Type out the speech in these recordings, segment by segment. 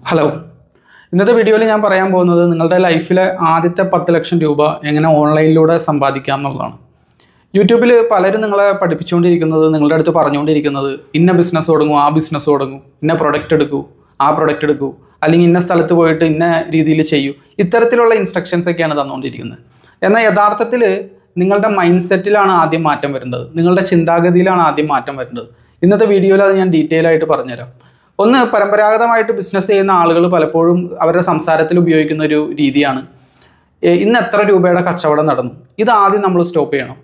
Hello, ഇന്നത്തെ വീഡിയോയിൽ ഞാൻ പറയാൻ പോകുന്നത് നിങ്ങളുടെ ലൈഫിലെ ആദ്യത്തെ 10 ലക്ഷം രൂപ എങ്ങനെ ഓൺലൈനിലൂടെ സമ്പാദിക്കാം എന്നുള്ളതാണ്. യൂട്യൂബിൽ പലരും നിങ്ങളെ പഠിപ്പിച്ചുകൊണ്ടിരിക്കുന്നത്, നിങ്ങളുടെ അടുത്ത് പറഞ്ഞുകൊണ്ടിരിക്കുന്നത് ഇന്ന ബിസിനസ് തുടങ്ങൂ, ആ ബിസിനസ് തുടങ്ങൂ, ഇന്ന പ്രൊഡക്റ്റ് എടുക്കൂ, ആ പ്രൊഡക്റ്റ് എടുക്കൂ, അല്ലെങ്കിൽ ഇന്ന സ്ഥലത്ത് പോയിട്ട് ഇന്ന രീതിയിൽ ചെയ്യൂ, ഇത്തരത്തിലുള്ള ഇൻസ്ട്രക്ഷൻസ് ഒക്കെയാണ് തന്നുകൊണ്ടിരിക്കുന്നത്. എന്നാൽ യഥാർത്ഥത്തിൽ നിങ്ങളുടെ മൈൻഡ് സെറ്റിലാണ് ആദ്യം മാറ്റം വരേണ്ടത്, നിങ്ങളുടെ ചിന്താഗതിയിലാണ് ആദ്യം മാറ്റം വരേണ്ടത്. ഇന്നത്തെ വീഡിയോയിൽ അത് ഞാൻ ഡീറ്റെയിൽ ആയിട്ട് പറഞ്ഞുതരാം. ഒന്ന്, പരമ്പരാഗതമായിട്ട് ബിസിനസ് ചെയ്യുന്ന ആളുകൾ പലപ്പോഴും അവരുടെ സംസാരത്തിൽ ഉപയോഗിക്കുന്ന ഒരു രീതിയാണ് ഇന്ന് എത്ര രൂപയുടെ കച്ചവടം നടന്നു. ഇതാദ്യം നമ്മൾ സ്റ്റോപ്പ് ചെയ്യണം.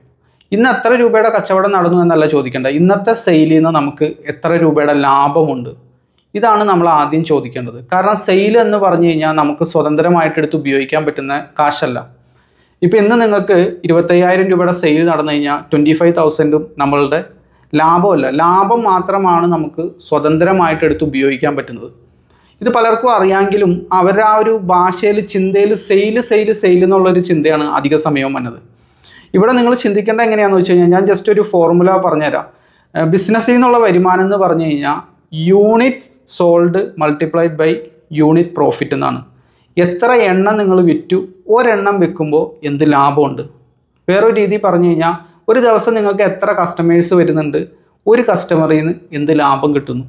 ഇന്ന് എത്ര രൂപയുടെ കച്ചവടം നടന്നു എന്നല്ല ചോദിക്കേണ്ടത്, ഇന്നത്തെ സെയിലിൽ നിന്ന് നമുക്ക് എത്ര രൂപയുടെ ലാഭമുണ്ട്, ഇതാണ് നമ്മൾ ആദ്യം ചോദിക്കേണ്ടത്. കാരണം സെയിൽ എന്ന് പറഞ്ഞു കഴിഞ്ഞാൽ നമുക്ക് സ്വതന്ത്രമായിട്ട് എടുത്ത് ഉപയോഗിക്കാൻ പറ്റുന്ന കാശല്ല. ഇപ്പോൾ ഇന്ന് നിങ്ങൾക്ക് 25,000 രൂപയുടെ സെയിൽ നടന്നു കഴിഞ്ഞാൽ 25,000 നമ്മളുടെ ലാഭമല്ല, ലാഭം മാത്രമാണ് നമുക്ക് സ്വതന്ത്രമായിട്ട് എടുത്ത് ഉപയോഗിക്കാൻ പറ്റുന്നത്. ഇത് പലർക്കും അറിയാമെങ്കിലും അവരുടെ ആ ഒരു ഭാഷയിൽ, ചിന്തയിൽ സെയിൽ എന്നുള്ളൊരു ചിന്തയാണ് അധിക സമയവും വന്നത്. ഇവിടെ നിങ്ങൾ ചിന്തിക്കേണ്ട എങ്ങനെയാണെന്ന് വെച്ച് കഴിഞ്ഞാൽ, ഞാൻ ജസ്റ്റ് ഒരു ഫോർമുല പറഞ്ഞുതരാം. ബിസിനസ്സിൽ നിന്നുള്ള വരുമാനം എന്ന് പറഞ്ഞു കഴിഞ്ഞാൽ units sold multiplied by unit profit എന്നാണ്. എത്ര എണ്ണം നിങ്ങൾ വിറ്റു, ഒരെണ്ണം വിൽക്കുമ്പോൾ എന്ത് ലാഭമുണ്ട്. വേറൊരു രീതി പറഞ്ഞു കഴിഞ്ഞാൽ, ഒരു ദിവസം നിങ്ങൾക്ക് എത്ര കസ്റ്റമേഴ്സ് വരുന്നുണ്ട്, ഒരു കസ്റ്റമറിൽ നിന്ന് എന്ത് ലാഭം കിട്ടുന്നു.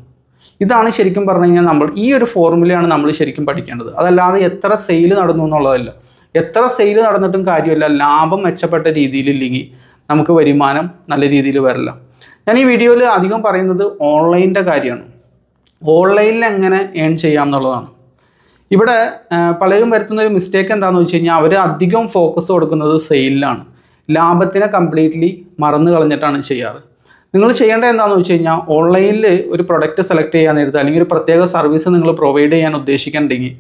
ഇതാണ് ശരിക്കും പറഞ്ഞു കഴിഞ്ഞാൽ നമ്മൾ ഈ ഒരു ഫോർമുലയാണ് നമ്മൾ ശരിക്കും പഠിക്കേണ്ടത്. അതല്ലാതെ എത്ര സെയിൽ നടന്നു എന്നുള്ളതല്ല. എത്ര സെയിൽ നടന്നിട്ടും കാര്യമില്ല, ലാഭം മെച്ചപ്പെട്ട രീതിയിലില്ലെങ്കിൽ നമുക്ക് വരുമാനം നല്ല രീതിയിൽ വരില്ല. ഞാൻ ഈ വീഡിയോയിൽ അധികം പറയുന്നത് ഓൺലൈനിൻ്റെ കാര്യമാണ്. ഓൺലൈനിൽ എങ്ങനെ ഏൺ ചെയ്യാം എന്നുള്ളതാണ്. ഇവിടെ പലരും വരുത്തുന്നൊരു മിസ്റ്റേക്ക് എന്താണെന്ന് വെച്ച് കഴിഞ്ഞാൽ, അവർ അധികം ഫോക്കസ് കൊടുക്കുന്നത് സെയിലിലാണ്. ലാഭത്തിനെ കംപ്ലീറ്റ്ലി മറന്നു കളഞ്ഞിട്ടാണ് ചെയ്യാറ്. നിങ്ങൾ ചെയ്യേണ്ടത് എന്താണെന്ന് വെച്ച് കഴിഞ്ഞാൽ, ഓൺലൈനിൽ ഒരു പ്രൊഡക്റ്റ് സെലക്ട് ചെയ്യാൻ നേരത്ത്, അല്ലെങ്കിൽ ഒരു പ്രത്യേക സർവീസ് നിങ്ങൾ പ്രൊവൈഡ് ചെയ്യാൻ ഉദ്ദേശിക്കുന്നുണ്ടെങ്കിൽ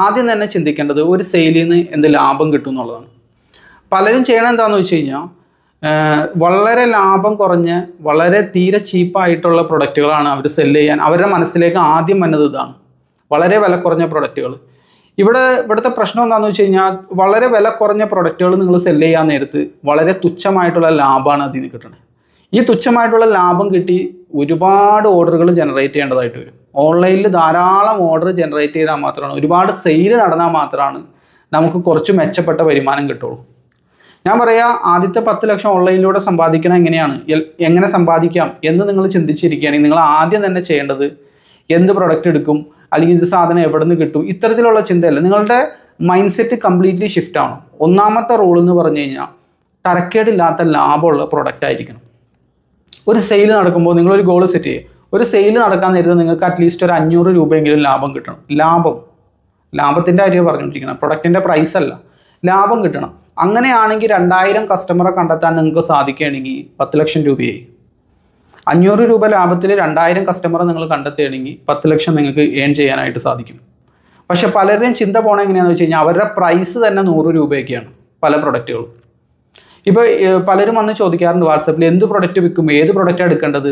ആദ്യം തന്നെ ചിന്തിക്കേണ്ടത് ഒരു സെയിലിൽ നിന്ന് എന്ത് ലാഭം കിട്ടും എന്നുള്ളതാണ്. പലരും ചെയ്യണത് എന്താണെന്ന് വെച്ച് കഴിഞ്ഞാൽ, വളരെ ലാഭം കുറഞ്ഞ് വളരെ തീരെ ചീപ്പായിട്ടുള്ള പ്രൊഡക്റ്റുകളാണ് അവർ സെല്ല് ചെയ്യാൻ, അവരുടെ മനസ്സിലേക്ക് ആദ്യം വന്നത് ഇതാണ്, വളരെ വില കുറഞ്ഞ പ്രൊഡക്റ്റുകൾ. ഇവിടുത്തെ പ്രശ്നം എന്താണെന്ന് വെച്ച് കഴിഞ്ഞാൽ, വളരെ വില കുറഞ്ഞ പ്രൊഡക്റ്റുകൾ നിങ്ങൾ സെല്ല് ചെയ്യാൻ നേരത്ത് വളരെ തുച്ഛമായിട്ടുള്ള ലാഭമാണ് അതിൽ നിന്ന് കിട്ടുന്നത്. ഈ തുച്ഛമായിട്ടുള്ള ലാഭം കിട്ടി ഒരുപാട് ഓർഡറുകൾ ജനറേറ്റ് ചെയ്യേണ്ടതായിട്ട് വരും. ഓൺലൈനിൽ ധാരാളം ഓർഡർ ജനറേറ്റ് ചെയ്താൽ മാത്രമാണ്, ഒരുപാട് സെയിൽ നടന്നാൽ മാത്രമാണ് നമുക്ക് കുറച്ച് മെച്ചപ്പെട്ട വരുമാനം കിട്ടുള്ളൂ. ഞാൻ പറയാം, ആദ്യത്തെ 10 ലക്ഷം ഓൺലൈനിലൂടെ സമ്പാദിക്കണം എങ്ങനെ സമ്പാദിക്കാം എന്ന് നിങ്ങൾ ചിന്തിച്ചിരിക്കുകയാണെങ്കിൽ, നിങ്ങൾ ആദ്യം തന്നെ ചെയ്യേണ്ടത് എന്ത് പ്രൊഡക്റ്റ് എടുക്കും, അല്ലെങ്കിൽ ഇത് സാധനം എവിടെ നിന്ന് കിട്ടും, ഇത്തരത്തിലുള്ള ചിന്തയല്ല. നിങ്ങളുടെ മൈൻഡ് സെറ്റ് കംപ്ലീറ്റ്ലി ഷിഫ്റ്റ് ആവണം. ഒന്നാമത്തെ റൂൾ എന്ന് പറഞ്ഞു കഴിഞ്ഞാൽ, തരക്കേടില്ലാത്ത ലാഭമുള്ള പ്രൊഡക്റ്റ് ആയിരിക്കണം. ഒരു സെയിൽ നടക്കുമ്പോൾ നിങ്ങളൊരു ഗോൾ സെറ്റ് ചെയ്യുക. ഒരു സെയിൽ നടക്കാൻ നേരത്തെ നിങ്ങൾക്ക് അറ്റ്ലീസ്റ്റ് ഒരു 500 രൂപയെങ്കിലും ലാഭം കിട്ടണം. ലാഭത്തിൻ്റെ കാര്യം പറഞ്ഞുകൊണ്ടിരിക്കണം, പ്രൊഡക്റ്റിൻ്റെ പ്രൈസ് അല്ല, ലാഭം കിട്ടണം. അങ്ങനെയാണെങ്കിൽ 2000 കസ്റ്റമറെ കണ്ടെത്താൻ നിങ്ങൾക്ക് സാധിക്കുകയാണെങ്കിൽ 10 ലക്ഷം രൂപയായി. 500 രൂപ ലാഭത്തിൽ 2000 കസ്റ്റമറെ നിങ്ങൾ കണ്ടെത്തുകയാണെങ്കിൽ 10 ലക്ഷം നിങ്ങൾക്ക് ഏൺ ചെയ്യാനായിട്ട് സാധിക്കും. പക്ഷെ പലരുടെയും ചിന്ത പോകണ എങ്ങനെയാണെന്ന് വെച്ച് കഴിഞ്ഞാൽ, അവരുടെ പ്രൈസ് തന്നെ 100 രൂപയൊക്കെയാണ് പല പ്രൊഡക്റ്റുകളും. ഇപ്പോൾ പലരും വന്ന് ചോദിക്കാറുണ്ട് വാട്സപ്പിൽ, എന്ത് പ്രൊഡക്റ്റ് വിൽക്കും, ഏത് പ്രൊഡക്റ്റാണ് എടുക്കേണ്ടത്,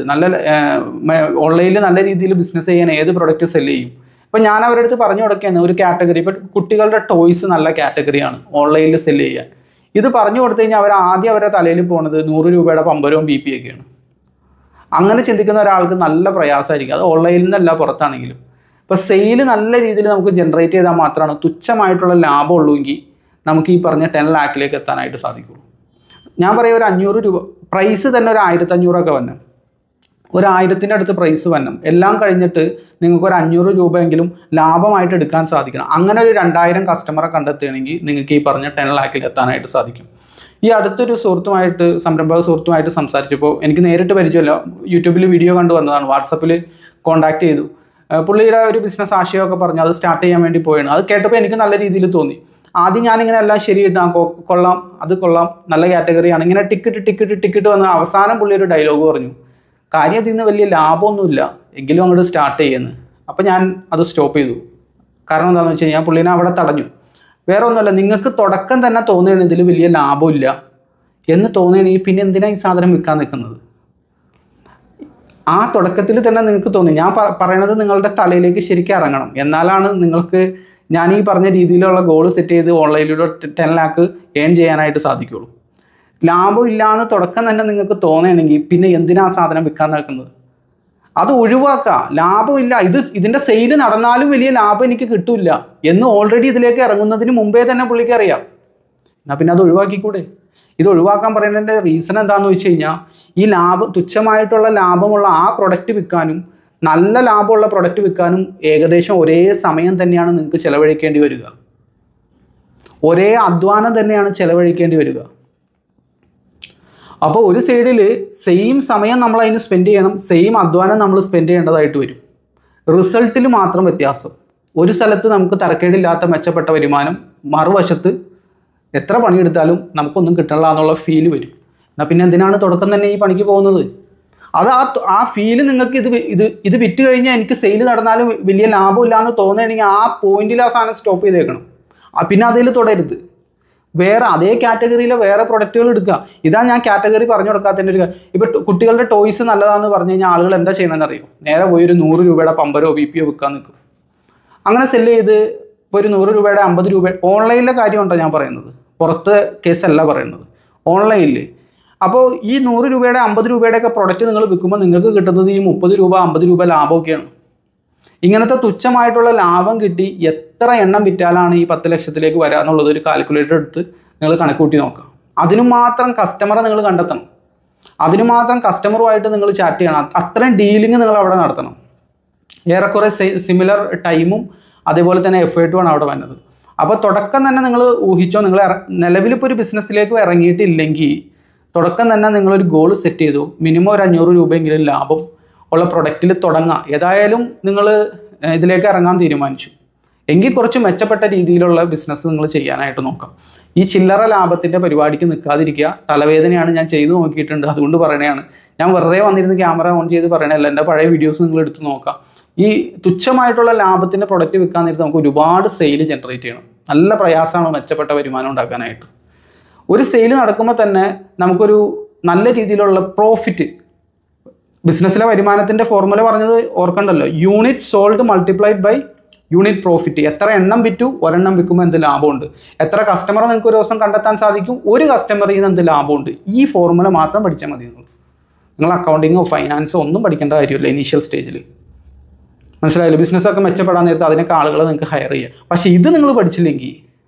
ഓൺലൈനിൽ നല്ല രീതിയിൽ ബിസിനസ് ചെയ്യാൻ ഏത് പ്രൊഡക്റ്റ് സെല്ല് ചെയ്യും. ഇപ്പോൾ ഞാൻ അവരുടെ അടുത്ത് പറഞ്ഞു കൊടുക്കുകയാണ് ഒരു കാറ്റഗറി. ഇപ്പോൾ കുട്ടികളുടെ ടോയ്സ് നല്ല കാറ്റഗറിയാണ് ഓൺലൈനിൽ സെല്ല് ചെയ്യാൻ. ഇത് പറഞ്ഞു കൊടുത്തു കഴിഞ്ഞാൽ അവർ ആദ്യം അവരുടെ തലയിൽ പോകുന്നത് 100 രൂപയുടെ പമ്പരവും BP ഒക്കെയാണ്. അങ്ങനെ ചിന്തിക്കുന്ന ഒരാൾക്ക് നല്ല പ്രയാസമായിരിക്കും, അത് ഓൺലൈനിൽ നിന്നല്ല പുറത്താണെങ്കിലും. ഇപ്പോൾ സെയിൽ നല്ല രീതിയിൽ നമുക്ക് ജനറേറ്റ് ചെയ്താൽ മാത്രമാണ് തുച്ഛമായിട്ടുള്ള ലാഭം ഉള്ളൂവെങ്കിൽ നമുക്ക് ഈ പറഞ്ഞ 10 ലാഖിലേക്ക് എത്താനായിട്ട് സാധിക്കുള്ളൂ. ഞാൻ പറയാം, ഒരു 500 രൂപ പ്രൈസ് തന്നെ ഒരു 1500 ഒക്കെ വരണം, ഒരു 1000-ൻ്റെ അടുത്ത് പ്രൈസ് വരണം. എല്ലാം കഴിഞ്ഞിട്ട് നിങ്ങൾക്ക് ഒരു 500 രൂപയെങ്കിലും ലാഭമായിട്ട് എടുക്കാൻ സാധിക്കണം. അങ്ങനെ ഒരു 2000 കസ്റ്റമറെ കണ്ടെത്തുകയാണെങ്കിൽ നിങ്ങൾക്ക് ഈ പറഞ്ഞ 10 ലാഖിൽ എത്താനായിട്ട് സാധിക്കും. ഈ അടുത്തൊരു സംരംഭക സുഹൃത്തുമായിട്ട് സംസാരിച്ചപ്പോൾ എനിക്ക് നേരിട്ട് പരിചയമില്ല, യൂട്യൂബിൽ വീഡിയോ കണ്ടു വന്നതാണ്, വാട്സപ്പിൽ കോൺടാക്ട് ചെയ്തു. പുള്ളിയുടെ ഒരു ബിസിനസ് ആശയമൊക്കെ പറഞ്ഞു, അത് സ്റ്റാർട്ട് ചെയ്യാൻ വേണ്ടി പോയാണ്. അത് കേട്ടപ്പോൾ എനിക്ക് നല്ല രീതിയിൽ തോന്നി. ആദ്യം ഞാനിങ്ങനെ എല്ലാം ശരിയിട്ടാ, കൊള്ളാം, അത് കൊള്ളാം, നല്ല കാറ്റഗറിയാണ്, ഇങ്ങനെ ടിക്കറ്റ് വന്ന് അവസാനം പുള്ളി ഒരു ഡയലോഗ് പറഞ്ഞു, കാര്യം അതിൽ നിന്ന് വലിയ ലാഭമൊന്നുമില്ല, എങ്കിലും അങ്ങോട്ട് സ്റ്റാർട്ട് ചെയ്യുന്നു. അപ്പോൾ ഞാൻ അത് സ്റ്റോപ്പ് ചെയ്തു. കാരണം എന്താണെന്ന് വെച്ച് കഴിഞ്ഞാൽ, പുള്ളിനെ അവിടെ തടഞ്ഞു. വേറെ ഒന്നുമല്ല, നിങ്ങൾക്ക് തുടക്കം തന്നെ തോന്നുകയാണ് ഇതിൽ വലിയ ലാഭമില്ല എന്ന് തോന്നുകയാണെങ്കിൽ പിന്നെ എന്തിനാണ് ഈ സാധനം വിൽക്കാൻ നിൽക്കുന്നത്. ആ തുടക്കത്തിൽ തന്നെ നിങ്ങൾക്ക് തോന്നി. ഞാൻ പറയണത് നിങ്ങളുടെ തലയിലേക്ക് ശരിക്കും ഇറങ്ങണം, എന്നാലാണ് നിങ്ങൾക്ക് ഞാൻ ഈ പറഞ്ഞ രീതിയിലുള്ള ഗോൾ സെറ്റ് ചെയ്ത് ഓൺലൈനിലൂടെ 10 ലാഖ് ഏൺ ചെയ്യാനായിട്ട് സാധിക്കുള്ളൂ. ലാഭം ഇല്ലയെന്ന് തുടക്കം തന്നെ നിങ്ങൾക്ക് തോന്നുകയാണെങ്കിൽ പിന്നെ എന്തിനാ സാധനം വിൽക്കാൻ നിൽക്കുന്നത്. അത് ഒഴിവാക്കുക. ലാഭമില്ല, ഇതിൻ്റെ സെയിൽ നടന്നാലും വലിയ ലാഭം എനിക്ക് കിട്ടില്ല എന്ന് ഓൾറെഡി ഇതിലേക്ക് ഇറങ്ങുന്നതിന് മുമ്പേ തന്നെ പുള്ളിക്ക് അറിയാം. എന്നാൽ പിന്നെ അത് ഒഴിവാക്കിക്കൂടെ? ഇത് ഒഴിവാക്കാൻ പറയുന്നതിൻ്റെ റീസൺ എന്താണെന്ന് വെച്ച് കഴിഞ്ഞാൽ, ഈ തുച്ഛമായിട്ടുള്ള ലാഭമുള്ള ആ പ്രൊഡക്റ്റ് വിൽക്കാനും നല്ല ലാഭമുള്ള പ്രൊഡക്റ്റ് വിൽക്കാനും ഏകദേശം ഒരേ സമയം തന്നെയാണ് നിങ്ങൾക്ക് ചിലവഴിക്കേണ്ടി വരിക. ഒരേ അധ്വാനം തന്നെയാണ് ചിലവഴിക്കേണ്ടി വരിക. അപ്പോൾ ഒരു സൈഡിൽ സെയിം സമയം നമ്മൾ അതിന് സ്പെൻഡ് ചെയ്യണം, സെയിം അധ്വാനം നമ്മൾ സ്പെൻഡ് ചെയ്യേണ്ടതായിട്ട് വരും. റിസൾട്ടിൽ മാത്രം വ്യത്യാസം. ഒരു സ്ഥലത്ത് നമുക്ക് തരക്കേടില്ലാത്ത മെച്ചപ്പെട്ട വരുമാനം, മറുവശത്ത് എത്ര പണിയെടുത്താലും നമുക്കൊന്നും കിട്ടണില്ല എന്നുള്ള ഫീല് വരും. എന്നാൽ പിന്നെ എന്തിനാണ് തുടക്കം തന്നെ ഈ പണിക്ക് പോകുന്നത്? അത് ആ ഫീല് നിങ്ങൾക്ക് ഇത് വിറ്റ് കഴിഞ്ഞാൽ എനിക്ക് സെയിൽ നടന്നാലും വലിയ ലാഭമില്ല എന്ന് തോന്നുകയാണെങ്കിൽ ആ പോയിന്റിൽ ആ സാധനം സ്റ്റോപ്പ് ചെയ്തേക്കണം. പിന്നെ അതിൽ തുടരുത്. വേറെ അതേ കാറ്റഗറിയിലെ വേറെ പ്രൊഡക്റ്റുകൾ എടുക്കുക. ഇതാ ഞാൻ കാറ്റഗറി പറഞ്ഞു കൊടുക്കാത്തതിൻ്റെ ഒരു കാര്യം. ഇപ്പോൾ കുട്ടികളുടെ ടോയ്സ് നല്ലതാണെന്ന് പറഞ്ഞു കഴിഞ്ഞാൽ ആളുകൾ എന്താ ചെയ്യണമെന്ന് അറിയോ? നേരെ പോയി ഒരു 100 രൂപയുടെ പമ്പരോ BPO വിൽക്കാൻ നിൽക്കും. അങ്ങനെ സെല്ല് ചെയ്ത് ഇപ്പോൾ ഒരു 100 രൂപയുടെ 50 രൂപ ഓൺലൈനിലെ കാര്യമുണ്ടോ ഞാൻ പറയുന്നത്, പുറത്തെ കേസല്ല പറയുന്നത്, ഓൺലൈനിൽ. അപ്പോൾ ഈ 100 രൂപയുടെ 50 രൂപയുടെയൊക്കെ പ്രൊഡക്റ്റ് നിങ്ങൾ വിൽക്കുമ്പോൾ നിങ്ങൾക്ക് കിട്ടുന്നത് ഈ 30 രൂപ 50 രൂപ ലാഭമൊക്കെയാണ്. ഇങ്ങനത്തെ തുച്ഛമായിട്ടുള്ള ലാഭം കിട്ടി എത്ര എണ്ണം വിറ്റാലാണ് ഈ 10 ലക്ഷത്തിലേക്ക് വരിക എന്നുള്ളത് ഒരു കാൽക്കുലേറ്റർ എടുത്ത് നിങ്ങൾ കണക്കൂട്ടി നോക്കാം. അതിനു മാത്രം കസ്റ്റമറെ നിങ്ങൾ കണ്ടെത്തണം, അതിനു മാത്രം കസ്റ്റമറുമായിട്ട് നിങ്ങൾ ചാറ്റ് ചെയ്യണം, അത്രയും ഡീലിങ് നിങ്ങൾ അവിടെ നടത്തണം. ഏറെക്കുറെ സിമിലർ ടൈമും അതേപോലെ തന്നെ എഫേർട്ടുമാണ് അവിടെ വന്നത്. അപ്പോൾ തുടക്കം തന്നെ നിങ്ങൾ ഊഹിച്ചോ, നിങ്ങൾ നിലവിലിപ്പോൾ ഒരു ബിസിനസ്സിലേക്ക് ഇറങ്ങിയിട്ടില്ലെങ്കിൽ തുടക്കം തന്നെ നിങ്ങളൊരു ഗോൾ സെറ്റ് ചെയ്തു, മിനിമം ഒരു 500 രൂപയെങ്കിലും ലാഭം ഉള്ള പ്രൊഡക്റ്റിൽ തുടങ്ങാം. ഏതായാലും നിങ്ങൾ ഇതിലേക്ക് ഇറങ്ങാൻ തീരുമാനിച്ചു എങ്കിൽ കുറച്ച് മെച്ചപ്പെട്ട രീതിയിലുള്ള ബിസിനസ് നിങ്ങൾ ചെയ്യാനായിട്ട് നോക്കാം. ഈ ചില്ലറ ലാഭത്തിൻ്റെ പരിപാടിക്ക് നിൽക്കാതിരിക്കുക. തലവേദനയാണ്, ഞാൻ ചെയ്തു നോക്കിയിട്ടുണ്ട്, അതുകൊണ്ട് പറയണതാണ്. ഞാൻ വെറുതെ വന്നിരുന്ന് ക്യാമറ ഓൺ ചെയ്ത് പറയണല്ല, എൻ്റെ പഴയ വീഡിയോസ് നിങ്ങൾ എടുത്ത് നോക്കാം. ഈ തുച്ഛമായിട്ടുള്ള ലാഭത്തിൻ്റെ പ്രൊഡക്റ്റ് വിൽക്കാൻ നേരത്ത് നമുക്ക് ഒരുപാട് സെയിൽ ജനറേറ്റ് ചെയ്യണം. നല്ല പ്രയാസമാണ് മെച്ചപ്പെട്ട വരുമാനം ഉണ്ടാക്കാനായിട്ട്. ഒരു സെയിൽ നടക്കുമ്പോൾ തന്നെ നമുക്കൊരു നല്ല രീതിയിലുള്ള പ്രോഫിറ്റ്, ബിസിനസ്സിലെ വരുമാനത്തിൻ്റെ ഫോർമുല പറഞ്ഞത് ഓർക്കണ്ടല്ലോ, unit sold multiplied by unit profit. എത്ര എണ്ണം വിറ്റു, ഒരെണ്ണം വിൽക്കുമ്പോൾ എന്ത് ലാഭമുണ്ട്, എത്ര കസ്റ്റമറെ നിങ്ങൾക്ക് ഒരു ദിവസം കണ്ടെത്താൻ സാധിക്കും, ഒരു കസ്റ്റമറിൽ നിന്ന് എന്ത് ലാഭമുണ്ട്. ഈ ഫോർമുല മാത്രം പഠിച്ചാൽ മതി. നിങ്ങൾ അക്കൗണ്ടിങ്ങോ ഫൈനാൻസോ ഒന്നും പഠിക്കേണ്ട കാര്യമില്ല ഇനീഷ്യൽ സ്റ്റേജിൽ. മനസ്സിലായില്ല? ബിസിനസ്സൊക്കെ മെച്ചപ്പെടാൻ നേരത്തെ അതിനൊക്കെ ആളുകളെ നിങ്ങൾക്ക് ഹയർ ചെയ്യുക. പക്ഷേ ഇത് നിങ്ങൾ പഠിച്ചില്ലെങ്കിൽ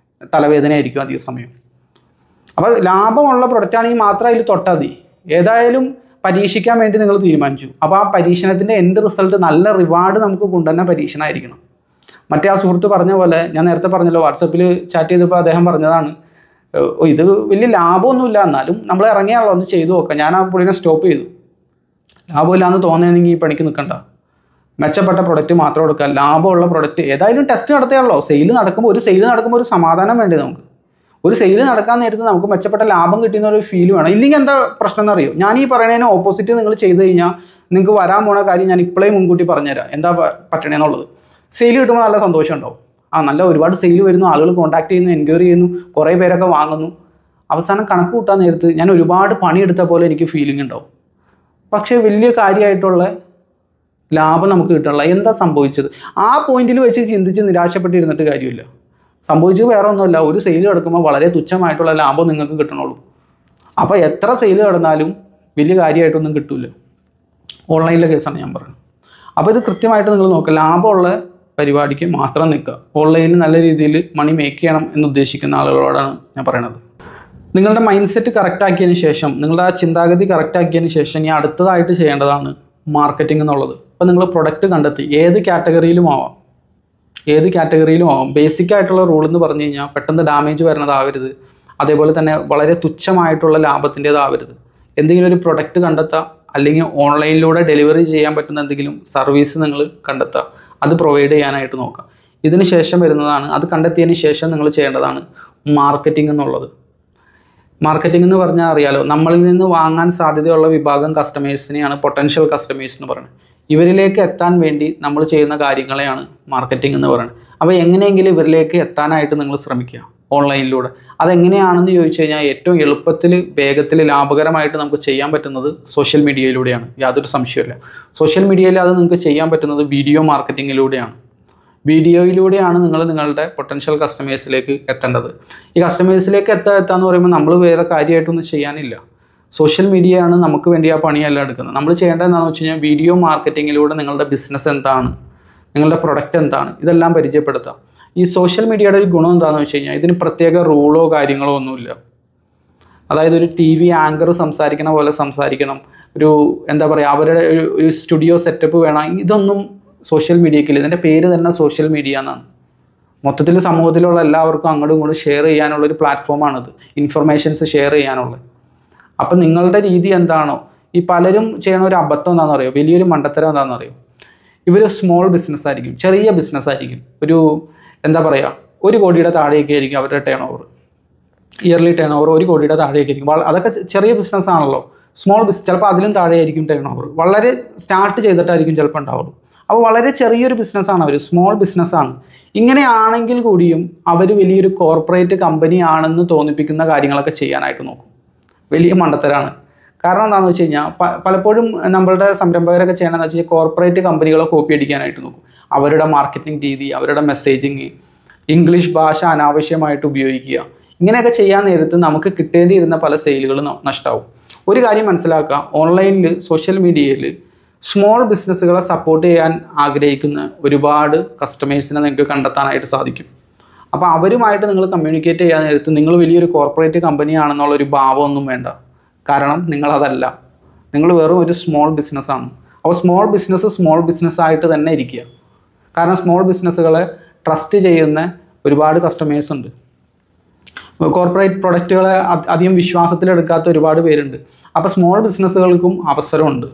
തലവേദനയായിരിക്കും അധിക സമയം. അപ്പോൾ ലാഭമുള്ള പ്രൊഡക്റ്റ് ആണെങ്കിൽ മാത്രം അതിൽ തൊട്ടാൽ മതി. ഏതായാലും പരീക്ഷിക്കാൻ വേണ്ടി നിങ്ങൾ തീരുമാനിച്ചു. അപ്പോൾ ആ പരീക്ഷണത്തിൻ്റെ എൻഡ് റിസൾട്ട് നല്ല റിവാർഡ് നമുക്ക് കൊണ്ടുവന്ന പരീക്ഷണമായിരിക്കണം. മറ്റേ ആ സുഹൃത്ത് പറഞ്ഞ പോലെ, ഞാൻ നേരത്തെ പറഞ്ഞല്ലോ, വാട്സപ്പിൽ ചാറ്റ് ചെയ്തപ്പോൾ അദ്ദേഹം പറഞ്ഞതാണ്, ഇത് വലിയ ലാഭമൊന്നുമില്ല, എന്നാലും നമ്മൾ ഇറങ്ങിയാണല്ലോ ഒന്ന് ചെയ്തു നോക്കാം. ഞാൻ ആ പുള്ളിനെ സ്റ്റോപ്പ് ചെയ്തു. ലാഭമില്ലാന്ന് തോന്നുകയാണെങ്കിൽ ഈ പണിക്ക് നിൽക്കണ്ട, മെച്ചപ്പെട്ട പ്രൊഡക്റ്റ് മാത്രം എടുക്കുക. ലാഭമുള്ള പ്രൊഡക്റ്റ് ഏതായാലും ടെസ്റ്റ് നടത്തിയാണല്ലോ. സെയിൽ നടക്കുമ്പോൾ ഒരു സമാധാനം വേണ്ടേ നമുക്ക്. ഒരു സെയിൽ നടക്കാൻ നേരത്ത് നമുക്ക് മെച്ചപ്പെട്ട ലാഭം കിട്ടുന്ന ഒരു ഫീൽ വേണം. ഇല്ലെങ്കിൽ എന്താ പ്രശ്നം എന്നറിയോ? ഞാൻ ഈ പറയുന്നതിന് ഓപ്പോസിറ്റ് നിങ്ങൾ ചെയ്ത് കഴിഞ്ഞാൽ നിങ്ങൾക്ക് വരാൻ പോണ കാര്യം ഞാൻ ഇപ്പോഴേ മുൻകൂട്ടി പറഞ്ഞുതരാം എന്താ പറ്റണേന്നുള്ളത്. സെയിൽ കിട്ടുമ്പോൾ നല്ല സന്തോഷം ഉണ്ടാവും. നല്ല ഒരുപാട് സെയിൽ വരുന്നു, ആളുകൾ കോൺടാക്ട് ചെയ്യുന്നു, എൻക്വയറി ചെയ്യുന്നു, കുറേ പേരൊക്കെ വാങ്ങുന്നു. അവസാനം കണക്ക് കൂട്ടാൻ നേരത്ത് ഞാൻ ഒരുപാട് പണിയെടുത്ത പോലെ എനിക്ക് ഫീലിംഗ് ഉണ്ടാവും. പക്ഷേ വലിയ കാര്യമായിട്ടുള്ള ലാഭം നമുക്ക് കിട്ടണില്ല. എന്താ സംഭവിച്ചത്? ആ പോയിന്റിൽ വെച്ച് ചിന്തിച്ച് നിരാശപ്പെട്ടിരുന്നിട്ട് കാര്യമില്ല. സംഭവിച്ചത് വേറെ ഒന്നുമല്ല, ഒരു സെയിൽ കിടക്കുമ്പോൾ വളരെ തുച്ഛമായിട്ടുള്ള ലാഭം നിങ്ങൾക്ക് കിട്ടണുള്ളൂ. അപ്പോൾ എത്ര സെയിൽ കിടന്നാലും വലിയ കാര്യമായിട്ടൊന്നും കിട്ടില്ല. ഓൺലൈനിലെ കേസാണ് ഞാൻ പറയുന്നത്. അപ്പോൾ ഇത് കൃത്യമായിട്ട് നിങ്ങൾ നോക്കുക. ലാഭമുള്ള പരിപാടിക്ക് മാത്രം നിൽക്കുക. ഓൺലൈനിൽ നല്ല രീതിയിൽ മണി മേക്ക് ചെയ്യണം എന്ന് ഉദ്ദേശിക്കുന്ന ആളുകളോടാണ് ഞാൻ പറയുന്നത്. നിങ്ങളുടെ മൈൻഡ് സെറ്റ് കറക്റ്റാക്കിയതിന് ശേഷം, നിങ്ങളുടെ ആ ചിന്താഗതി കറക്റ്റാക്കിയതിന് ശേഷം ഇനി അടുത്തതായിട്ട് ചെയ്യേണ്ടതാണ് മാർക്കറ്റിംഗ് എന്നുള്ളത്. അപ്പോൾ നിങ്ങൾ പ്രൊഡക്റ്റ് കണ്ടെത്തി, ഏത് കാറ്റഗറിയിലും ആവാം. ബേസിക് ആയിട്ടുള്ള റൂൾ എന്ന് പറഞ്ഞു കഴിഞ്ഞാൽ പെട്ടെന്ന് ഡാമേജ് വരുന്നതാവരുത്, അതേപോലെ തന്നെ വളരെ തുച്ഛമായിട്ടുള്ള ലാഭത്തിൻ്റേതാവരുത്. എന്തെങ്കിലും ഒരു പ്രൊഡക്റ്റ് കണ്ടെത്തുക, അല്ലെങ്കിൽ ഓൺലൈനിലൂടെ ഡെലിവറി ചെയ്യാൻ പറ്റുന്ന എന്തെങ്കിലും സർവീസ് നിങ്ങൾ കണ്ടെത്തുക, അത് പ്രൊവൈഡ് ചെയ്യാനായിട്ട് നോക്കുക. ഇതിന് ശേഷം വരുന്നതാണ്, അത് കണ്ടെത്തിയതിന് ശേഷം നിങ്ങൾ ചെയ്യേണ്ടതാണ് മാർക്കറ്റിംഗ് എന്നുള്ളത്. മാർക്കറ്റിംഗ് എന്ന് പറഞ്ഞാൽ അറിയാലോ, നമ്മളിൽ നിന്ന് വാങ്ങാൻ സാധ്യതയുള്ള വിഭാഗം കസ്റ്റമേഴ്സിനെയാണ് പൊട്ടൻഷ്യൽ കസ്റ്റമേഴ്സ് എന്ന് പറയുന്നത്. ഇവരിലേക്ക് എത്താൻ വേണ്ടി നമ്മൾ ചെയ്യുന്ന കാര്യങ്ങളെയാണ് മാർക്കറ്റിംഗ് എന്ന് പറയുന്നത്. അപ്പോൾ എങ്ങനെയെങ്കിലും ഇവരിലേക്ക് എത്താനായിട്ട് നിങ്ങൾ ശ്രമിക്കുക ഓൺലൈനിലൂടെ. അതെങ്ങനെയാണെന്ന് ചോദിച്ചു കഴിഞ്ഞാൽ ഏറ്റവും എളുപ്പത്തിൽ, വേഗത്തിൽ, ലാഭകരമായിട്ട് നമുക്ക് ചെയ്യാൻ പറ്റുന്നത് സോഷ്യൽ മീഡിയയിലൂടെയാണ്, യാതൊരു സംശയമില്ല. സോഷ്യൽ മീഡിയയിൽ അത് നിങ്ങൾക്ക് ചെയ്യാൻ പറ്റുന്നത് വീഡിയോ മാർക്കറ്റിങ്ങിലൂടെയാണ്. വീഡിയോയിലൂടെയാണ് നിങ്ങൾ നിങ്ങളുടെ പൊട്ടൻഷ്യൽ കസ്റ്റമേഴ്സിലേക്ക് എത്തേണ്ടത്. ഈ കസ്റ്റമേഴ്സിലേക്ക് എത്താന്ന് പറയുമ്പോൾ നമ്മൾ വേറെ കാര്യമായിട്ടൊന്നും ചെയ്യാനില്ല. സോഷ്യൽ മീഡിയയാണ് നമുക്ക് വേണ്ടി ആ പണിയെല്ലാം എടുക്കുന്നത്. നമ്മൾ ചെയ്യേണ്ടത് എന്താണെന്ന് വെച്ച് കഴിഞ്ഞാൽ വീഡിയോ മാർക്കറ്റിങ്ങിലൂടെ നിങ്ങളുടെ ബിസിനസ് എന്താണ്, നിങ്ങളുടെ പ്രൊഡക്റ്റ് എന്താണ്, ഇതെല്ലാം പരിചയപ്പെടുത്താം. ഈ സോഷ്യൽ മീഡിയയുടെ ഒരു ഗുണം എന്താണെന്ന് വെച്ച് കഴിഞ്ഞാൽ ഇതിന് പ്രത്യേക റൂളോ കാര്യങ്ങളോ ഒന്നുമില്ല. അതായത് ഒരു TV ആങ്കർ സംസാരിക്കണ പോലെ സംസാരിക്കണം, ഒരു എന്താ പറയുക അവരുടെ ഒരു സ്റ്റുഡിയോ സെറ്റപ്പ് വേണം, ഇതൊന്നും സോഷ്യൽ മീഡിയക്കില്ല. ഇതിൻ്റെ പേര് തന്നെ സോഷ്യൽ മീഡിയ എന്നാണ്. മൊത്തത്തിൽ സമൂഹത്തിലുള്ള എല്ലാവർക്കും അങ്ങോട്ടും ഇങ്ങോട്ടും ഷെയർ ചെയ്യാനുള്ളൊരു പ്ലാറ്റ്ഫോമാണിത്, ഇൻഫർമേഷൻസ് ഷെയർ ചെയ്യാനുള്ളത്. അപ്പം നിങ്ങളുടെ രീതി എന്താണോ, ഈ പലരും ചെയ്യണ ഒരു അബദ്ധം എന്താണെന്ന് അറിയോ, വലിയൊരു മണ്ടത്തരം എന്താണെന്ന് അറിയോ, ഇവർ സ്മോൾ ബിസിനസ് ആയിരിക്കും, ചെറിയ ബിസിനസ് ആയിരിക്കും, ഒരു എന്താ പറയുക 1 കോടിയുടെ താഴെയൊക്കെ ആയിരിക്കും അവരുടെ turn over, yearly turn over 1 കോടിയുടെ താഴെയൊക്കെ ആയിരിക്കും. അതൊക്കെ ചെറിയ ബിസിനസ് ആണല്ലോ. സ്മോൾ ബിസിനസ് ചിലപ്പോൾ അതിലും താഴെയായിരിക്കും ടേൺ ഓവർ, വളരെ സ്റ്റാർട്ട് ചെയ്തിട്ടായിരിക്കും ചിലപ്പോൾ ഉണ്ടാവുള്ളൂ. അപ്പോൾ വളരെ ചെറിയൊരു ബിസിനസ്സാണ് അവർ, സ്മോൾ ബിസിനസ്സാണ്. ഇങ്ങനെയാണെങ്കിൽ കൂടിയും അവർ വലിയൊരു കോർപ്പറേറ്റ് കമ്പനി ആണെന്ന് തോന്നിപ്പിക്കുന്ന കാര്യങ്ങളൊക്കെ ചെയ്യാനായിട്ട് നോക്കും. വലിയ മണ്ടത്തരാണ്. കാരണം എന്താണെന്ന് വെച്ച് കഴിഞ്ഞാൽ പലപ്പോഴും നമ്മളുടെ സംരംഭകരൊക്കെ ചെയ്യണമെന്ന് വെച്ച് കഴിഞ്ഞാൽ കോർപ്പറേറ്റ് കമ്പനികളെ കോപ്പി അടിക്കാനായിട്ട് നോക്കും. അവരുടെ മാർക്കറ്റിംഗ് രീതി, അവരുടെ മെസ്സേജിങ്, ഇംഗ്ലീഷ് ഭാഷ അനാവശ്യമായിട്ട് ഉപയോഗിക്കുക, ഇങ്ങനെയൊക്കെ ചെയ്യാൻ നേരത്ത് നമുക്ക് കിട്ടേണ്ടിയിരുന്ന പല സെയിലുകളും നഷ്ടമാവും. ഒരു കാര്യം മനസ്സിലാക്കുക, ഓൺലൈനിൽ സോഷ്യൽ മീഡിയയിൽ സ്മോൾ ബിസിനസ്സുകളെ സപ്പോർട്ട് ചെയ്യാൻ ആഗ്രഹിക്കുന്ന ഒരുപാട് കസ്റ്റമേഴ്സിനെ നിങ്ങൾക്ക് കണ്ടെത്താനായിട്ട് സാധിക്കും. അപ്പോൾ അവരുമായിട്ട് നിങ്ങൾ കമ്മ്യൂണിക്കേറ്റ് ചെയ്യാൻ നേരത്ത് നിങ്ങൾ വലിയൊരു കോർപ്പറേറ്റ് കമ്പനിയാണെന്നുള്ളൊരു ഭാവമൊന്നും വേണ്ട. കാരണം നിങ്ങളതല്ല, നിങ്ങൾ വെറും ഒരു സ്മോൾ ബിസിനസ്സാണ്. അപ്പോൾ സ്മോൾ ബിസിനസ്സായിട്ട് തന്നെ ഇരിക്കുക. കാരണം സ്മോൾ ബിസിനസ്സുകളെ ട്രസ്റ്റ് ചെയ്യുന്ന ഒരുപാട് കസ്റ്റമേഴ്സ് ഉണ്ട്. കോർപ്പറേറ്റ് പ്രൊഡക്റ്റുകളെ അധികം വിശ്വാസത്തിലെടുക്കാത്ത ഒരുപാട് പേരുണ്ട്. അപ്പോൾ സ്മോൾ ബിസിനസ്സുകൾക്കും അവസരമുണ്ട്.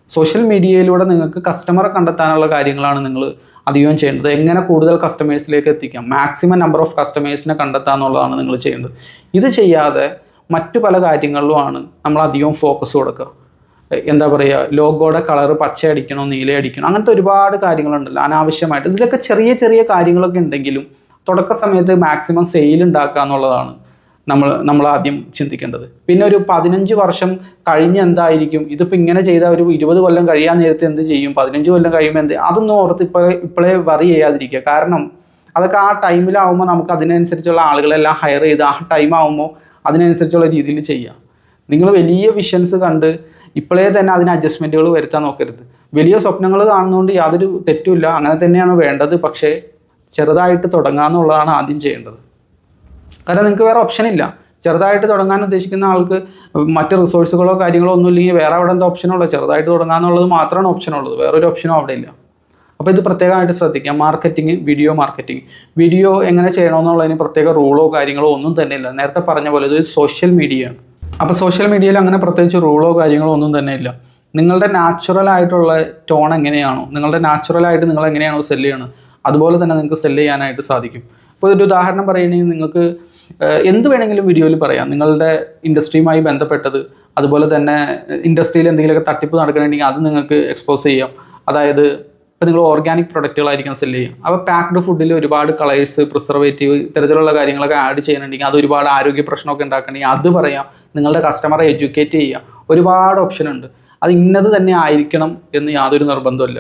സോഷ്യൽ മീഡിയയിലൂടെ നിങ്ങൾക്ക് കസ്റ്റമറെ കണ്ടെത്താനുള്ള കാര്യങ്ങളാണ് നിങ്ങൾ അധികം ചെയ്യേണ്ടത്. എങ്ങനെ കൂടുതൽ കസ്റ്റമേഴ്സിലേക്ക് എത്തിക്കാം, മാക്സിമം നമ്പർ ഓഫ് കസ്റ്റമേഴ്സിനെ കണ്ടെത്തുക എന്നുള്ളതാണ് നിങ്ങൾ ചെയ്യേണ്ടത്. ഇത് ചെയ്യാതെ മറ്റു പല കാര്യങ്ങളിലുമാണ് നമ്മൾ അധികം ഫോക്കസ് കൊടുക്കുക. എന്താ പറയുക, ലോഗോയുടെ കളറ് പച്ച അടിക്കണോ നീല അടിക്കണോ, അങ്ങനത്തെ ഒരുപാട് കാര്യങ്ങളുണ്ടല്ലോ അനാവശ്യമായിട്ട്. ഇതിലൊക്കെ ചെറിയ ചെറിയ കാര്യങ്ങളൊക്കെ ഉണ്ടെങ്കിലും തുടക്ക സമയത്ത് മാക്സിമം സെയിൽ ഉണ്ടാക്കുക എന്നുള്ളതാണ് നമ്മൾ ആദ്യം ചിന്തിക്കേണ്ടത്. പിന്നെ ഒരു 15 വർഷം കഴിഞ്ഞ് എന്തായിരിക്കും, ഇതിപ്പോൾ ഇങ്ങനെ ചെയ്താൽ ഒരു 20 കൊല്ലം കഴിയാൻ നേരത്തെ എന്ത് ചെയ്യും, 15 കൊല്ലം കഴിയുമ്പോൾ എന്ത്, അതൊന്നും ഓർത്ത് ഇപ്പോഴേ വറി ചെയ്യാതിരിക്കുക. കാരണം അതൊക്കെ ആ ടൈമിലാവുമ്പോൾ നമുക്ക് അതിനനുസരിച്ചുള്ള ആളുകളെല്ലാം ഹയർ ചെയ്ത് ആ ടൈം ആകുമ്പോൾ അതിനനുസരിച്ചുള്ള രീതിയിൽ ചെയ്യാം. നിങ്ങൾ വലിയ വിഷൻസ് കണ്ട് ഇപ്പോഴേ തന്നെ അതിന് അഡ്ജസ്റ്റ്മെൻറ്റുകൾ വരുത്താൻ നോക്കരുത്. വലിയ സ്വപ്നങ്ങൾ കാണുന്നതുകൊണ്ട് യാതൊരു തെറ്റുമില്ല, അങ്ങനെ തന്നെയാണ് വേണ്ടത്. പക്ഷേ ചെറുതായിട്ട് തുടങ്ങുക എന്നുള്ളതാണ് ആദ്യം ചെയ്യേണ്ടത്. കാരണം നിങ്ങൾക്ക് വേറെ ഓപ്ഷനില്ല. ചെറുതായിട്ട് തുടങ്ങാൻ ഉദ്ദേശിക്കുന്ന ആൾക്ക് മറ്റ് റിസോഴ്സുകളോ കാര്യങ്ങളോ ഒന്നും ഇല്ലെങ്കിൽ വേറെ അവിടെ എന്താ ഓപ്ഷനുള്ളൂ, ചെറുതായിട്ട് തുടങ്ങാമെന്നുള്ളത് മാത്രമാണ് ഓപ്ഷനുള്ളത്, വേറൊരു ഓപ്ഷനും അവിടെ ഇല്ല. അപ്പോൾ ഇത് പ്രത്യേകമായിട്ട് ശ്രദ്ധിക്കാം. മാർക്കറ്റിംഗ്, വീഡിയോ എങ്ങനെ ചെയ്യണമെന്നുള്ളതിന് പ്രത്യേക റൂളോ കാര്യങ്ങളോ ഒന്നും തന്നെ ഇല്ല. നേരത്തെ പറഞ്ഞ പോലെ ഇത് സോഷ്യൽ മീഡിയയാണ്. അപ്പോൾ സോഷ്യൽ മീഡിയയിൽ അങ്ങനെ പ്രത്യേകിച്ച് റൂളോ കാര്യങ്ങളോ ഒന്നും തന്നെ ഇല്ല. നിങ്ങളുടെ നാച്ചുറലായിട്ടുള്ള ടോൺ എങ്ങനെയാണോ, നിങ്ങളുടെ നാച്ചുറലായിട്ട് നിങ്ങൾ എങ്ങനെയാണോ സെല്ല് ചെയ്യണം, അതുപോലെ തന്നെ നിങ്ങൾക്ക് സെല്ല് ചെയ്യാനായിട്ട് സാധിക്കും. ഇപ്പോൾ ഒരു ഉദാഹരണം പറയുകയാണെങ്കിൽ നിങ്ങൾക്ക് എന്ത് വേണമെങ്കിലും വീഡിയോയിൽ പറയാം. നിങ്ങളുടെ ഇൻഡസ്ട്രിയുമായി ബന്ധപ്പെട്ടത്, അതുപോലെ തന്നെ ഇൻഡസ്ട്രിയിൽ എന്തെങ്കിലുമൊക്കെ തട്ടിപ്പ് നടക്കണമെങ്കിൽ അത് നിങ്ങൾക്ക് എക്സ്പോസ് ചെയ്യാം. അതായത് ഇപ്പോൾ നിങ്ങൾ ഓർഗാനിക് പ്രൊഡക്റ്റുകളായിരിക്കും സെല്ല് ചെയ്യുക. അപ്പോൾ പാക്ഡ് ഫുഡിൽ ഒരുപാട് കളേഴ്സ്, പ്രിസർവേറ്റീവ് ഇത്തരത്തിലുള്ള കാര്യങ്ങളൊക്കെ ആഡ് ചെയ്യണമെങ്കിൽ അത് ഒരുപാട് ആരോഗ്യ പ്രശ്നമൊക്കെ ഉണ്ടാക്കണമെങ്കിൽ അത് പറയാം. നിങ്ങളുടെ കസ്റ്റമറെ എഡ്യൂക്കേറ്റ് ചെയ്യുക. ഒരുപാട് ഓപ്ഷൻ ഉണ്ട്. അത് ഇന്നത് തന്നെ ആയിരിക്കണം എന്ന് യാതൊരു നിർബന്ധമില്ല.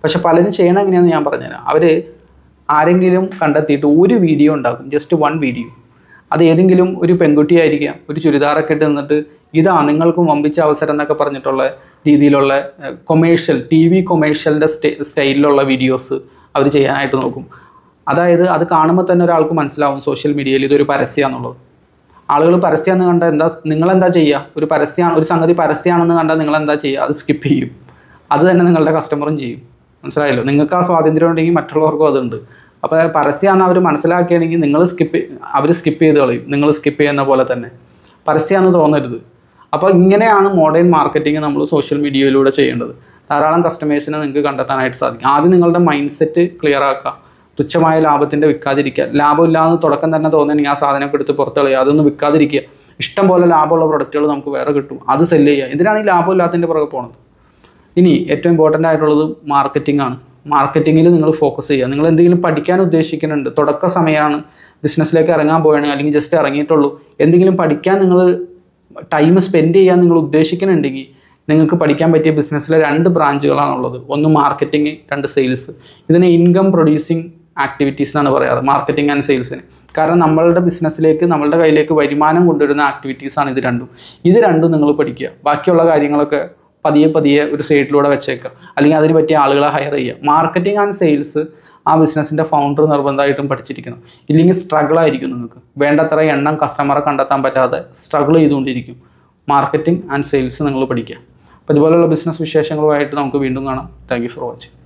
പക്ഷെ പലരും ചെയ്യണം എങ്ങനെയാണെന്ന് ഞാൻ പറഞ്ഞുതരാം. അവർ ആരെങ്കിലും കണ്ടെത്തിയിട്ട് ഒരു വീഡിയോ ഉണ്ടാക്കും, ജസ്റ്റ് 1 വീഡിയോ. അത് ഏതെങ്കിലും ഒരു പെൺകുട്ടിയായിരിക്കാം, ഒരു ചുരിദാറൊക്കെ ഇട്ട് നിന്നിട്ട് ഇതാ നിങ്ങൾക്കും വമ്പിച്ച അവസരം എന്നൊക്കെ പറഞ്ഞിട്ടുള്ള രീതിയിലുള്ള കൊമേഴ്ഷ്യൽ, TV കൊമേഴ്ഷ്യലിൻ്റെ സ്റ്റൈലിലുള്ള വീഡിയോസ് അവർ ചെയ്യാനായിട്ട് നോക്കും. അതായത് അത് കാണുമ്പോൾ തന്നെ ഒരാൾക്ക് മനസ്സിലാവും സോഷ്യൽ മീഡിയയിൽ ഇതൊരു പരസ്യമാണെന്നുള്ളത്. ആളുകൾ പരസ്യമെന്ന് കണ്ടാൽ നിങ്ങളെന്താ ചെയ്യുക, ഒരു സംഗതി പരസ്യമാണെന്ന് കണ്ടാൽ നിങ്ങളെന്താ ചെയ്യുക, അത് സ്കിപ്പ് ചെയ്യും. അത് തന്നെ നിങ്ങളുടെ കസ്റ്റമറും ചെയ്യും. മനസ്സിലായല്ലോ? നിങ്ങൾക്ക് ആ സ്വാതന്ത്ര്യം ഉണ്ടെങ്കിൽ മറ്റുള്ളവർക്കും അതുണ്ട്. അപ്പോൾ പരസ്യമാണെന്ന് അവർ മനസ്സിലാക്കുകയാണെങ്കിൽ അവർ സ്കിപ്പ് ചെയ്ത് കളയും. നിങ്ങൾ സ്കിപ്പ് ചെയ്യുന്ന പോലെ തന്നെ പരസ്യമാണെന്ന് തോന്നരുത്. അപ്പോൾ ഇങ്ങനെയാണ് മോഡേൺ മാർക്കറ്റിംഗ് നമ്മൾ സോഷ്യൽ മീഡിയയിലൂടെ ചെയ്യേണ്ടത്. ധാരാളം കസ്റ്റമേഴ്സിനെ നിങ്ങൾക്ക് കണ്ടെത്താനായിട്ട് സാധിക്കും. ആദ്യം നിങ്ങളുടെ മൈൻഡ് സെറ്റ് ക്ലിയർ ആക്കുക. തുച്ഛമായ ലാഭത്തിൻ്റെ വിൽക്കാതിരിക്കുക. ലാഭമില്ലാന്ന് തുടക്കം തന്നെ തോന്നുകയാണെങ്കിൽ ആ സാധനമൊക്കെ എടുത്ത് പുറത്ത് കളയുക. അതൊന്നും വിൽക്കാതിരിക്കുക. ഇഷ്ടം പോലെ ലാഭമുള്ള പ്രൊഡക്റ്റുകൾ നമുക്ക് വേറെ കിട്ടും, അത് സെല്ല് ചെയ്യുക. ഇതിനാണ് ഈ ലാഭമില്ലാത്തതിൻ്റെ പുറകെ പോകുന്നത്. ഇനി ഏറ്റവും ഇമ്പോർട്ടൻ്റ് ആയിട്ടുള്ളത് മാർക്കറ്റിംഗ് ആണ്. മാർക്കറ്റിങ്ങിൽ നിങ്ങൾ ഫോക്കസ് ചെയ്യുക. നിങ്ങൾ എന്തെങ്കിലും പഠിക്കാൻ ഉദ്ദേശിക്കുന്നുണ്ട്, തുടക്ക സമയമാണ്, ബിസിനസ്സിലേക്ക് ഇറങ്ങാൻ പോവുകയാണ്, അല്ലെങ്കിൽ ജസ്റ്റ് ഇറങ്ങിയിട്ടുള്ളൂ, എന്തെങ്കിലും പഠിക്കാൻ നിങ്ങൾ ടൈം സ്പെൻഡ് ചെയ്യാൻ നിങ്ങൾ ഉദ്ദേശിക്കുന്നുണ്ടെങ്കിൽ നിങ്ങൾക്ക് പഠിക്കാൻ പറ്റിയ ബിസിനസ്സിലെ 2 ബ്രാഞ്ചുകളാണുള്ളത്. ഒന്ന് മാർക്കറ്റിംഗ്, 2 സെയിൽസ്. ഇതിനെ ഇൻകം പ്രൊഡ്യൂസിങ് ആക്ടിവിറ്റീസ് എന്നാണ് പറയാറ്, മാർക്കറ്റിംഗ് ആൻഡ് സെയിൽസിന്. കാരണം നമ്മളുടെ ബിസിനസ്സിലേക്ക്, നമ്മളുടെ കയ്യിലേക്ക് വരുമാനം കൊണ്ടുവരുന്ന ആക്ടിവിറ്റീസാണ് ഇത് രണ്ടും നിങ്ങൾ പഠിക്കുക. ബാക്കിയുള്ള കാര്യങ്ങളൊക്കെ പതിയെ ഒരു സൈഡിലൂടെ വെച്ചേക്കുക, അല്ലെങ്കിൽ അതിന് പറ്റിയ ആളുകളെ ഹയർ ചെയ്യുക. മാർക്കറ്റിംഗ് ആൻഡ് സെയിൽസ് ആ ബിസിനസ്സിൻ്റെ ഫൗണ്ടർ നിർബന്ധമായിട്ടും പഠിച്ചിരിക്കണം. ഇല്ലെങ്കിൽ സ്ട്രഗിളായിരിക്കും, നിങ്ങൾക്ക് വേണ്ടത്ര എണ്ണം കസ്റ്റമറെ കണ്ടെത്താൻ പറ്റാതെ സ്ട്രഗിൾ ചെയ്തുകൊണ്ടിരിക്കും. മാർക്കറ്റിംഗ് ആൻഡ് സെയിൽസ് നിങ്ങൾ പഠിക്കുക. അപ്പോൾ ഇതുപോലുള്ള ബിസിനസ് വിശേഷങ്ങളുമായിട്ട് നമുക്ക് വീണ്ടും കാണാം. Thank you for watching.